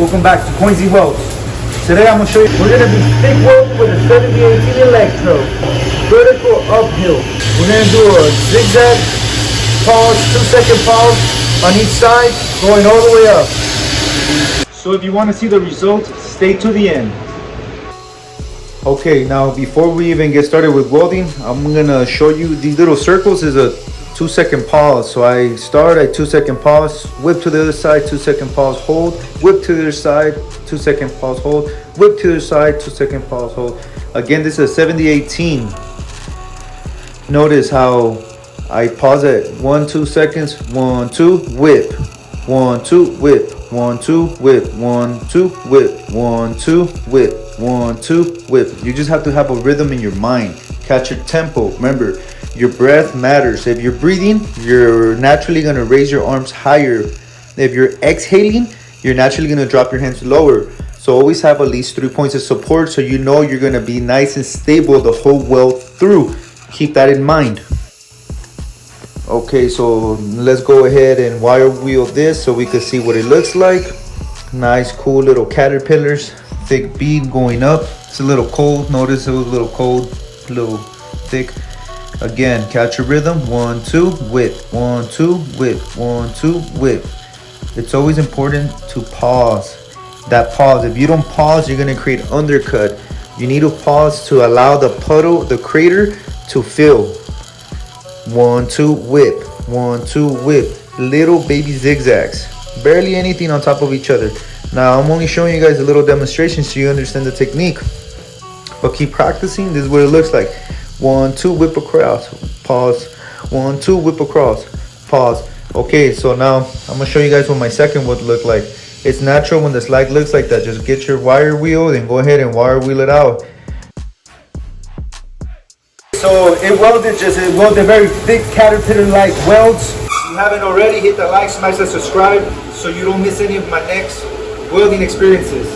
Welcome back to Coinsy Welds. Today I'm going to show you, we're going to be stick welding with a 7018 electrode. Vertical uphill. We're going to do a zigzag pause, 2-second pause on each side, going all the way up. So if you want to see the results, stay to the end. Okay, now before we even get started with welding, I'm going to show you these little circles is a 2-second pause. So I start at 2-second pause, whip to the other side, 2-second pause, hold, whip to the other side, 2-second pause, hold, whip to the other side, 2-second pause, hold. Again, this is a 7018. Notice how I pause at 1-2 seconds, 1-2, whip, 1-2, whip, 1-2, whip, 1-2, whip, 1-2, whip, 1-2, whip. You just have to have a rhythm in your mind. Catch your tempo. Remember, your breath matters. If you're breathing, you're naturally going to raise your arms higher. If you're exhaling, you're naturally going to drop your hands lower. So always have at least 3 points of support so you know you're going to be nice and stable the whole weld through. Keep that in mind. Okay, so let's go ahead and wire wheel this so we can see what it looks like. Nice, cool little caterpillars. Thick bead going up. It's a little cold. Notice it was a little cold, a little thick. Again, catch your rhythm. 1-2, whip. 1-2, whip. 1-2, whip. It's always important to pause. That pause. If you don't pause, you're gonna create undercut. You need to pause to allow the puddle, the crater, to fill. 1-2, whip. 1-2, whip. Little baby zigzags. Barely anything on top of each other. Now I'm only showing you guys a little demonstration so you understand the technique. But keep practicing. This is what it looks like. 1-2, whip across, pause. 1-2, whip across, pause. Okay, so now I'm gonna show you guys what my second would look like. It's natural when the slide looks like that. Just get your wire wheel and go ahead and wire wheel it out. So it welded very thick caterpillar-like welds. If you haven't already, hit the like, smash that subscribe so you don't miss any of my next welding experiences.